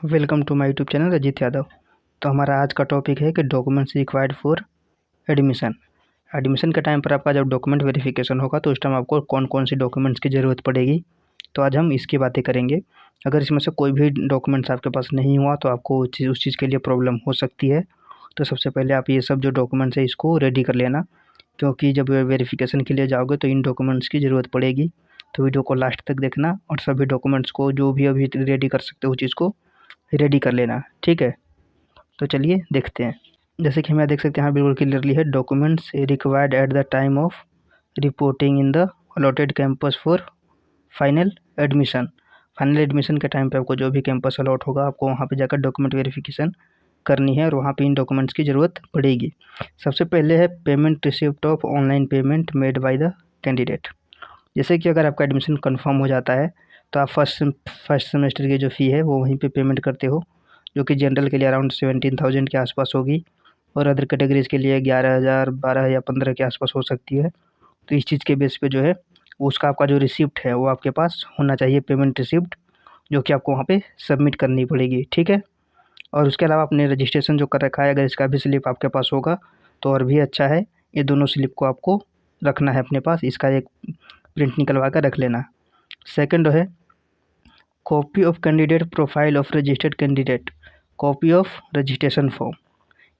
Welcome to my YouTube channel Ajit Yadav. तो हमारा आज का टॉपिक है कि documents required for admission. Admission के टाइम पर आपका जब डॉक्यूमेंट वेरिफिकेशन होगा तो उस टाइम आपको कौन कौन सी डॉक्यूमेंट्स की ज़रूरत पड़ेगी, तो आज हम इसकी बातें करेंगे। अगर इसमें से कोई भी डॉक्यूमेंट्स आपके पास नहीं हुआ तो आपको उस चीज़ के लिए प्रॉब्लम हो सकती है। तो सबसे पहले आप ये सब जो डॉक्यूमेंट्स है इसको रेडी कर लेना, क्योंकि जब वेरिफिकेशन के लिए जाओगे तो इन डॉक्यूमेंट्स की ज़रूरत पड़ेगी। तो वीडियो को लास्ट तक देखना और सभी डॉक्यूमेंट्स को जो भी अभी रेडी कर सकते हो उस चीज़ को रेडी कर लेना, ठीक है। तो चलिए देखते हैं। जैसे कि हम यहाँ देख सकते हैं, यहाँ बिल्कुल क्लियरली है, documents required at the time of reporting in the allotted campus for final admission. Final admission के टाइम पे आपको जो भी कैंपस अलॉट होगा आपको वहाँ पे जाकर डॉक्यूमेंट वेरिफिकेशन करनी है और वहाँ पे इन डॉक्यूमेंट्स की ज़रूरत पड़ेगी। सबसे पहले है payment receipt of online payment made by the candidate. जैसे कि अगर आपका एडमिशन कंफर्म हो जाता है तो आप फर्स्ट सेमेस्टर की जो फ़ी है वो वहीं पे पेमेंट करते हो, जो कि जनरल के लिए अराउंड 17,000 के आसपास होगी और अदर कैटेगरीज़ के लिए 11,000, 12 या 15 के आसपास हो सकती है। तो इस चीज़ के बेस पे जो है उसका आपका जो रिसिप्ट है वो आपके पास होना चाहिए, पेमेंट रिसिप्ट, जो कि आपको वहाँ पे सबमिट करनी पड़ेगी, ठीक है। और उसके अलावा आपने रजिस्ट्रेशन जो कर रखा है अगर इसका भी स्लिप आपके पास होगा तो और भी अच्छा है। ये दोनों स्लिप को आपको रखना है अपने पास, इसका एक प्रिंट निकलवा कर रख लेना। सेकंड है copy of candidate profile of registered candidate, copy of registration form.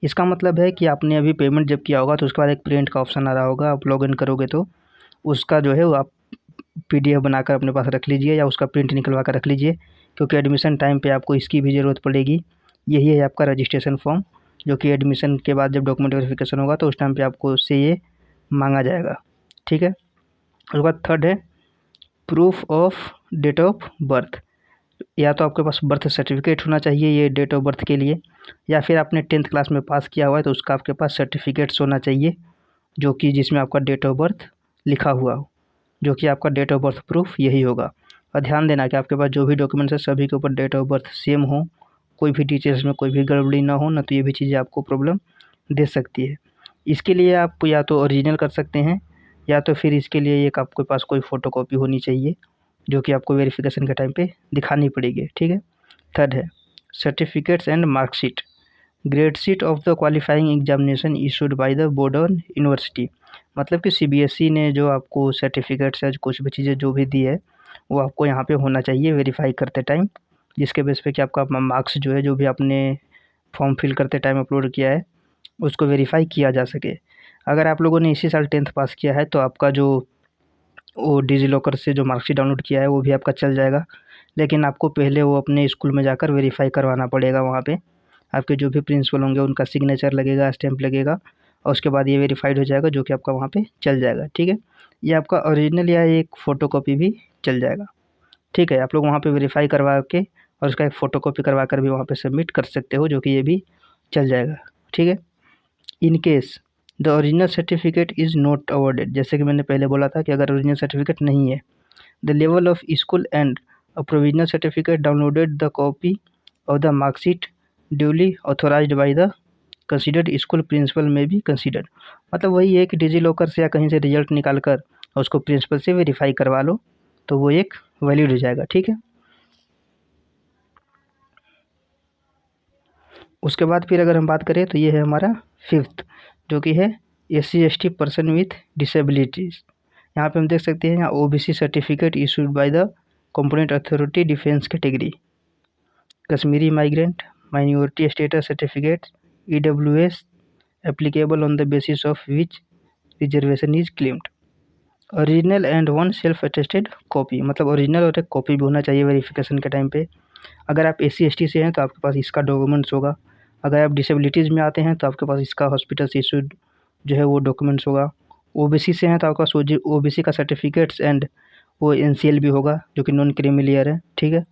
इसका मतलब है कि आपने अभी पेमेंट जब किया होगा तो उसके बाद एक प्रिंट का ऑप्शन आ रहा होगा, आप लॉगिन करोगे तो उसका जो है वो आप पीडीएफ बनाकर अपने पास रख लीजिए या उसका प्रिंट निकलवा कर रख लीजिए, क्योंकि एडमिशन टाइम पे आपको इसकी भी ज़रूरत पड़ेगी। यही है आपका रजिस्ट्रेशन फॉर्म, जो कि एडमिशन के बाद जब डॉक्यूमेंट वेरिफिकेशन होगा तो उस टाइम पे आपको उससे ये मांगा जाएगा, ठीक है। उसके बाद थर्ड है proof of date of birth. या तो आपके पास बर्थ सर्टिफिकेट होना चाहिए ये डेट ऑफ बर्थ के लिए, या फिर आपने 10th क्लास में पास किया हुआ है तो उसका आपके पास सर्टिफिकेट्स होना चाहिए, जो कि जिसमें आपका डेट ऑफ बर्थ लिखा हुआ हो, जो कि आपका डेट ऑफ बर्थ प्रूफ यही होगा। और ध्यान देना कि आपके पास जो भी डॉक्यूमेंट्स है सभी के ऊपर डेट ऑफ बर्थ सेम हो, कोई भी डिटेल्स में कोई भी गड़बड़ी ना हो, ना तो ये भी चीज़ें आपको प्रॉब्लम दे सकती है। इसके लिए आप या तो ओरिजिनल कर सकते हैं या तो फिर इसके लिए एक आपके पास कोई फ़ोटोकॉपी होनी चाहिए, जो कि आपको वेरिफिकेशन के टाइम पे दिखानी पड़ेगी, ठीक है। थर्ड है certificates and marksheet, grade sheet of the qualifying examination issued by the board on university. मतलब कि सीबीएसई ने जो आपको सर्टिफिकेट्स या कुछ भी चीज़ें जो भी दी है वो आपको यहाँ पे होना चाहिए वेरीफाई करते टाइम, जिसके बेस पे कि आपका मार्क्स जो है जो भी आपने फॉर्म फिल करते टाइम अपलोड किया है उसको वेरीफाई किया जा सके। अगर आप लोगों ने इसी साल 10th पास किया है तो आपका जो वो डिजीलॉकर से जो मार्कशीट डाउनलोड किया है वो भी आपका चल जाएगा, लेकिन आपको पहले वो अपने स्कूल में जाकर वेरीफाई करवाना पड़ेगा। वहाँ पे आपके जो भी प्रिंसिपल होंगे उनका सिग्नेचर लगेगा, स्टैंप लगेगा और उसके बाद ये वेरीफाइड हो जाएगा, जो कि आपका वहाँ पे चल जाएगा, ठीक है। ये आपका ओरिजिनल या एक फ़ोटोकॉपी भी चल जाएगा, ठीक है। आप लोग वहाँ पे वेरीफाई करवा के और उसका एक फ़ोटोकॉपी करवा कर भी वहाँ पे सबमिट कर सकते हो, जो कि ये भी चल जाएगा, ठीक है। In case the original certificate is not awarded, जैसे कि मैंने पहले बोला था कि अगर ओरिजिनल सर्टिफिकेट नहीं है, the level of school and a provisional certificate downloaded the copy of the marksheet duly authorised by the considered school principal में भी कंसिडर्ड। मतलब वही है कि डिजीलॉकर से या कहीं से रिजल्ट निकाल कर उसको प्रिंसिपल से वेरीफाई करवा लो तो वो एक वैलिड हो जाएगा, ठीक है। उसके बाद फिर अगर हम बात करें तो ये है हमारा फिफ्थ, जो कि है SC/ST पर्सन विथ डिसेबिलिटीज़। यहाँ पे हम देख सकते हैं यहाँ OBC certificate issued by the component authority defence category, Kashmiri migrant minority status certificate EWS applicable on the basis of which reservation is claimed, original and one self attested copy. मतलब original और एक कॉपी भी होना चाहिए verification के time पे। अगर आप SC/ST से हैं तो आपके पास इसका डॉक्यूमेंट्स होगा, अगर आप डिसेबिलिटीज़ में आते हैं तो आपके पास इसका हॉस्पिटल से इशूड जो है वो डॉक्यूमेंट्स होगा। OBC से हैं तो आपका OBC का सर्टिफिकेट्स एंड वो NCL भी होगा, जो कि नॉन क्रीमिलियर है, ठीक है।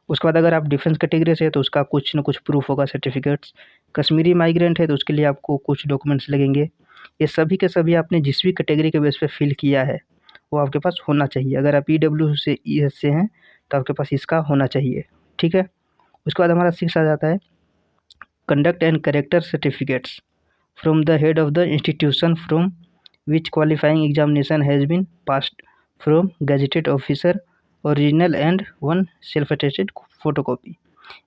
उसके बाद अगर आप डिफेंस कैटेगरी से है तो उसका कुछ ना कुछ प्रूफ होगा, सर्टिफिकेट्स। कश्मीरी माइग्रेंट है तो उसके लिए आपको कुछ डॉक्यूमेंट्स लगेंगे। ये सभी के सभी आपने जिस भी कैटेगरी के बेस पे फिल किया है वो आपके पास होना चाहिए। अगर आप EW से ES से हैं तो आपके पास इसका होना चाहिए, ठीक है। उसके बाद हमारा 6 आ जाता है conduct and character certificates from the head of the institution from which qualifying examination has been passed from gazetted officer, original and one self attested photocopy.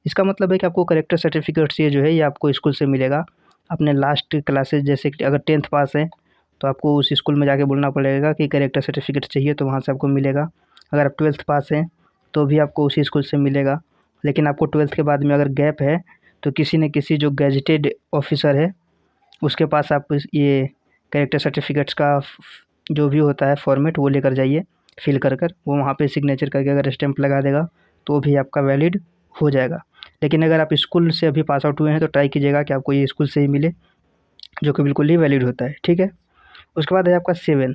इसका मतलब है कि आपको करेक्टर सर्टिफिकेट्स ये जो है ये आपको स्कूल से मिलेगा। अपने लास्ट क्लासेस जैसे कि अगर 10th पास है तो आपको उस स्कूल में जाके बोलना पड़ेगा कि करेक्टर सर्टिफिकेट चाहिए, तो वहाँ से आपको मिलेगा। अगर आप 12th पास हैं तो भी आपको उसी स्कूल से मिलेगा। लेकिन आपको 12th के बाद में अगर गैप है तो किसी न किसी जो गैजेटेड ऑफिसर है उसके पास आप ये करेक्टर सर्टिफिकेट्स का जो भी होता है फॉर्मेट वो लेकर जाइए, फिल कर वो वहाँ पे सिग्नेचर करके अगर स्टैंप लगा देगा तो भी आपका वैलिड हो जाएगा। लेकिन अगर आप स्कूल से अभी पास आउट हुए हैं तो ट्राई कीजिएगा कि आपको ये स्कूल से ही मिले, जो कि बिल्कुल ही वैलिड होता है। ठीक है। उसके बाद है आपका 7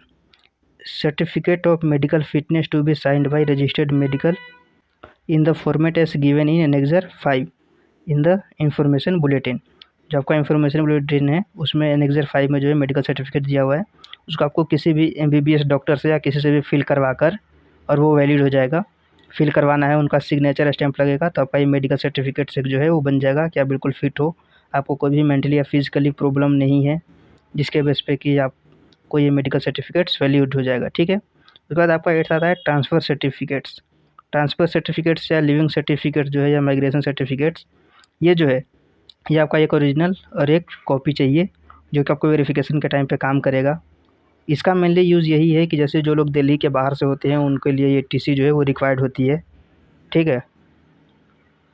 certificate of medical fitness to be signed by registered medical in the format as given in annexure 5 in the information bulletin. जो आपका इंफॉर्मेशन बुलेटिन है उसमें एनेक्सर 5 में जो है मेडिकल सर्टिफिकेट दिया हुआ है, उसको आपको किसी भी MBBS डॉक्टर से या किसी से भी फिल करवा कर और वो वैलिड हो जाएगा। फिल करवाना है, उनका सिग्नेचर स्टैंप लगेगा तो आपका ये मेडिकल सर्टिफिकेट से जो है वो बन जाएगा कि आप बिल्कुल फिट हो, आपको कोई भी मेंटली या फिजिकली प्रॉब्लम नहीं है, जिसके बेस पे कि आपको ये मेडिकल सर्टिफिकेट्स वैलिड हो जाएगा। ठीक है। उसके बाद आपका 8 आता है ट्रांसफ़र सर्टिफिकेट्स। ट्रांसफ़र सर्टिफिकेट्स या लिविंग सर्टिफिकेट जो है या माइग्रेशन सर्टिफिकेट्स, ये जो है ये आपका एक ओरिजिनल और एक कॉपी चाहिए जो कि आपको वेरिफिकेशन के टाइम पे काम करेगा। इसका मेनली यूज़ यही है कि जैसे जो लोग दिल्ली के बाहर से होते हैं उनके लिए ये TC जो है वो रिक्वायर्ड होती है। ठीक है।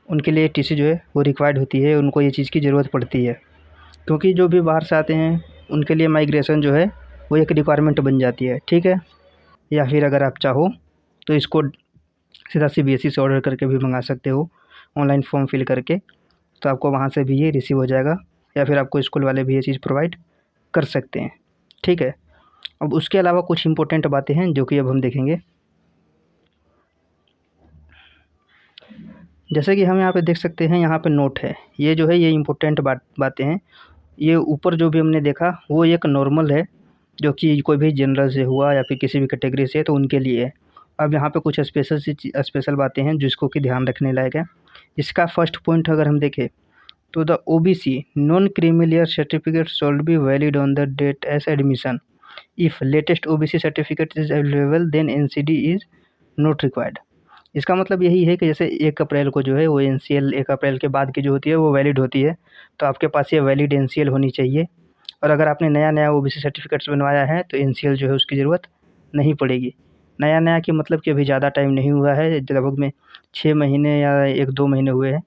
उनके लिए TC जो है वो रिक्वायर्ड होती है, उनको ये चीज़ की ज़रूरत पड़ती है, क्योंकि जो भी बाहर से आते हैं उनके लिए माइग्रेशन जो है वो एक रिक्वायरमेंट बन जाती है। ठीक है। या फिर अगर आप चाहो तो इसको सीधा CBSE से ऑर्डर करके भी मंगा सकते हो, ऑनलाइन फॉर्म फिल करके, तो आपको वहाँ से भी ये रिसीव हो जाएगा, या फिर आपको स्कूल वाले भी ये चीज़ प्रोवाइड कर सकते हैं। ठीक है। अब उसके अलावा कुछ इंपॉर्टेंट बातें हैं जो कि अब हम देखेंगे। जैसे कि हम यहाँ पे देख सकते हैं, यहाँ पे नोट है, ये जो है ये इंपॉर्टेंट बातें हैं। ये ऊपर जो भी हमने देखा वो एक नॉर्मल है, जो कि कोई भी जनरल से हुआ या फिर किसी भी कैटेगरी से है तो उनके लिए है। अब यहाँ पे कुछ स्पेशल बातें हैं जिसको कि ध्यान रखने लायक है। इसका फर्स्ट पॉइंट अगर हम देखें तो the OBC non creamy layer certificate shall be valid on the date as admission. If latest OBC certificate is available then NCD is not required. इसका मतलब यही है कि जैसे 1 अप्रैल को जो है वो NCL 1 अप्रैल के बाद की जो होती है वो वैलिड होती है, तो आपके पास ये वैलिड NCL होनी चाहिए। और अगर आपने नया OBC सर्टिफिकेट्स बनवाया है तो NCL जो है उसकी ज़रूरत नहीं पड़ेगी। नया की मतलब कि अभी ज़्यादा टाइम नहीं हुआ है, लगभग में 6 महीने या 1-2 महीने हुए हैं,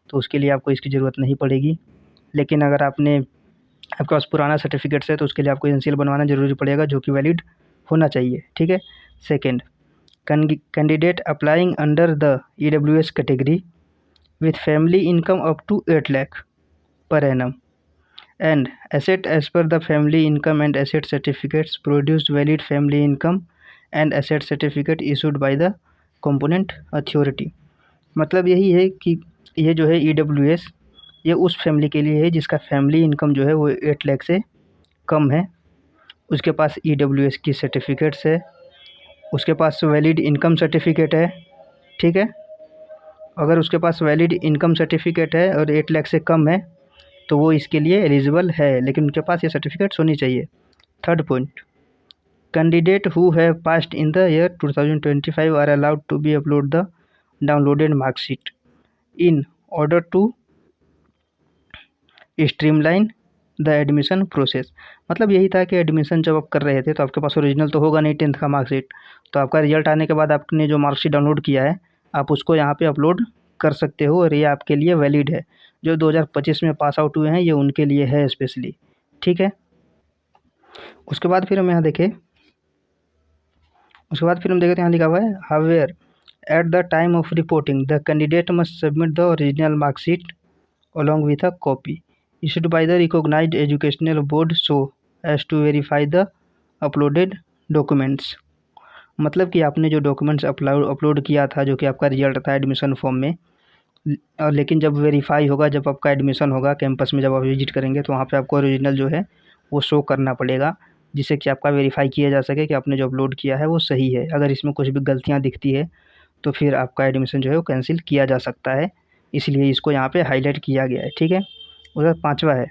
तो उसके लिए आपको इसकी ज़रूरत नहीं पड़ेगी। लेकिन अगर आपके पास पुराना सर्टिफिकेट्स है तो उसके लिए आपको NCL बनवाना ज़रूरी पड़ेगा, जो कि वैलिड होना चाहिए। ठीक है। Second, candidate applying under the EWS category with family income up to 8 lakh per annum and asset as per the family income and asset certificates produced valid family income and asset certificate issued by the component authority। मतलब यही है कि ये जो है EWS ये उस family के लिए है जिसका फैमिली इनकम जो है वो 8 लाख से कम है, उसके पास EWS की सर्टिफिकेट्स है, उसके पास वैलिड इनकम सर्टिफिकेट है। ठीक है। अगर उसके पास वैलिड इनकम सर्टिफिकेट है और 8 लाख से कम है तो वो इसके लिए एलिजिबल है, लेकिन उनके पास ये सर्टिफिकेट्स होनी चाहिए। Third point, candidate who have passed in the year 2025 are allowed to be upload the downloaded marksheet in order to streamline the admission process. मतलब यही था कि एडमिशन जब आप कर रहे थे तो आपके पास ओरिजिनल तो होगा नहीं 10th का मार्कशीट, तो आपका रिजल्ट आने के बाद आपने जो मार्कशीट डाउनलोड किया है आप उसको यहाँ पे अपलोड कर सकते हो और ये आपके लिए वैलिड है। जो 2025 में पास आउट हुए हैं ये उनके लिए है स्पेशली। ठीक है। उसके बाद फिर हम यहाँ देखें, तो यहाँ लिखा हुआ है however at the time of reporting the candidate must submit the original marksheet along with a copy issued by the recognized educational board so as to verify the uploaded documents। मतलब कि आपने जो डॉक्यूमेंट्स अपलोड किया था जो कि आपका result था एडमिशन फॉर्म में, और लेकिन जब वेरीफाई होगा, जब आपका एडमिशन होगा कैंपस में, जब आप विजिट करेंगे तो वहाँ पे आपको ओरिजिनल जो है वो शो करना पड़ेगा, जिससे कि आपका वेरीफाई किया जा सके कि आपने जो अपलोड किया है वो सही है। अगर इसमें कुछ भी गलतियाँ दिखती है तो फिर आपका एडमिशन जो है वो कैंसिल किया जा सकता है, इसलिए इसको यहाँ पे हाईलाइट किया गया है। ठीक है। उसका 5वां है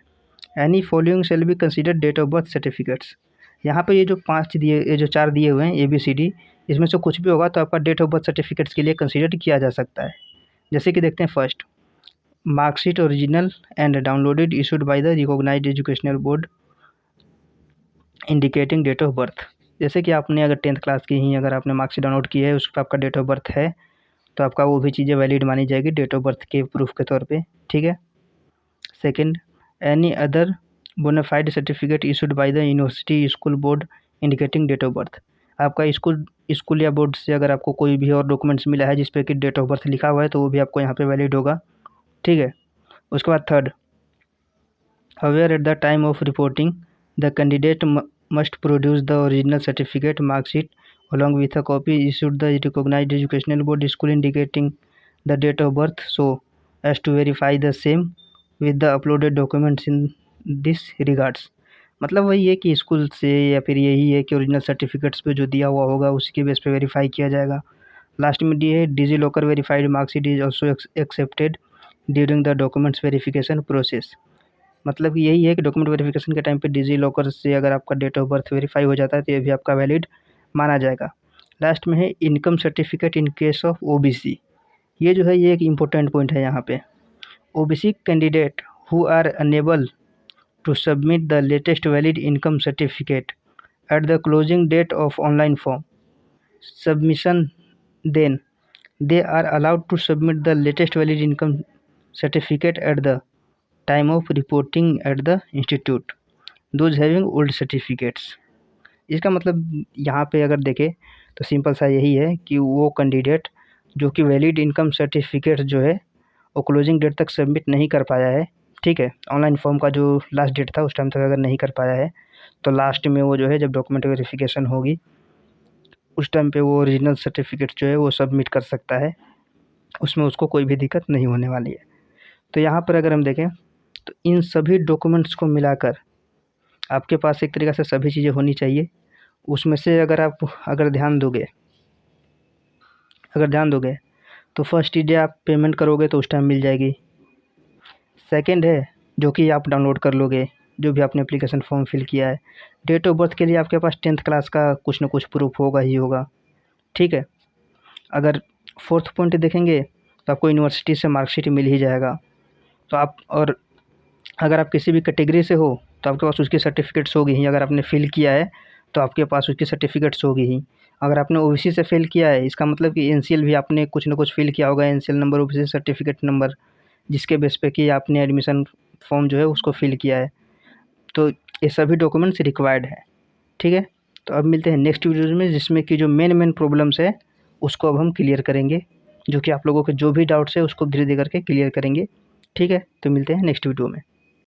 any following shall be consider date of birth certificates. यहाँ पे ये जो 4 दिए हुए हैं ABCD, इसमें से कुछ भी होगा तो आपका डेट ऑफ बर्थ सर्टिफिकेट्स के लिए कंसीडर किया जा सकता है। जैसे कि देखते हैं first, marksheet original and downloaded issued by the recognised educational board indicating date of birth. जैसे कि आपने अगर 10th क्लास की ही अगर आपने मार्कशीट डाउनलोड की है, उस पर आपका डेट ऑफ बर्थ है, तो आपका वो भी चीज़ें वैलिड मानी जाएगी डेट ऑफ बर्थ के प्रूफ के तौर पे। ठीक है। Second, any other bonafide certificate issued by the university school board indicating date of birth. आपका स्कूल या बोर्ड से अगर आपको कोई भी और डॉक्यूमेंट्स मिला है जिस पे कि डेट ऑफ बर्थ लिखा हुआ है, तो वो भी आपको यहाँ पे वैलिड होगा। ठीक है। उसके बाद third, aware at the time of reporting the candidate must produce the original certificate mark sheet along with a copy issued the recognized educational board school indicating the date of birth so as to verify the same with the uploaded documents in this regards। मतलब वही है कि school से या फिर यही है कि ओरिजिनल सर्टिफिकेट्स पे जो दिया हुआ होगा उसके बेस पे वेरीफाई किया जाएगा। लास्ट में डी है, DigiLocker verified marksheet is also accepted during the documents verification process. मतलब यही है कि डॉक्यूमेंट वेरिफिकेशन के टाइम पे डिजी लॉकर से अगर आपका डेट ऑफ बर्थ वेरीफाई हो जाता है तो ये भी आपका वैलिड माना जाएगा। लास्ट में है income certificate in case of OBC. ये जो है ये एक इम्पोर्टेंट पॉइंट है यहाँ पे। OBC candidate who are unable to submit the latest valid income certificate at the closing date of online form submission then they are allowed to submit the latest valid income certificate at the time of reporting at the institute those having old certificates। इसका मतलब यहाँ पे अगर देखें तो simple सा यही है कि वो कैंडिडेट जो कि वैलिड इनकम सर्टिफिकेट जो है वो क्लोजिंग डेट तक सबमिट नहीं कर पाया है, ठीक है, ऑनलाइन फॉर्म का जो लास्ट डेट था उस टाइम तक अगर नहीं कर पाया है, तो लास्ट में वो जो है जब डॉक्यूमेंट वेरिफिकेशन होगी उस टाइम पे वो ओरिजिनल सर्टिफिकेट जो है वो सबमिट कर सकता है, उसमें उसको कोई भी दिक्कत नहीं होने वाली है। तो यहाँ पर अगर हम देखें तो इन सभी डॉक्यूमेंट्स को मिलाकर आपके पास एक तरीक़े से सभी चीज़ें होनी चाहिए। उसमें से अगर ध्यान दोगे तो फर्स्ट चीज़ें आप पेमेंट करोगे तो उस टाइम मिल जाएगी। सेकंड है जो कि आप डाउनलोड कर लोगे जो भी आपने एप्लीकेशन फॉर्म फिल किया है। डेट ऑफ बर्थ के लिए आपके पास 10th क्लास का कुछ ना कुछ प्रूफ होगा ही होगा। ठीक है। अगर फोर्थ पॉइंट देखेंगे तो आपको यूनिवर्सिटी से मार्कशीट मिल ही जाएगा। तो आप और अगर आप किसी भी कैटेगरी से हो तो आपके पास उसकी सर्टिफिकेट्स होगी ही। अगर आपने फ़िल किया है तो आपके पास उसकी सर्टिफिकेट्स होगी ही। अगर आपने ओबीसी से फ़िल किया है इसका मतलब कि एनसीएल भी आपने कुछ ना कुछ फ़िल किया होगा, NCL number, OBC certificate number, जिसके बेस पे कि आपने एडमिशन फॉर्म जो है उसको फ़िल किया है। तो ये सभी डॉक्यूमेंट्स रिक्वायर्ड है। ठीक है। तो अब मिलते हैं नेक्स्ट वीडियोज़ में जिसमें कि जो मेन प्रॉब्लम्स है उसको अब हम क्लियर करेंगे, जो कि आप लोगों के जो भी डाउट्स है उसको धीरे धीरे करके क्लियर करेंगे। ठीक है। तो मिलते हैं नेक्स्ट वीडियो में।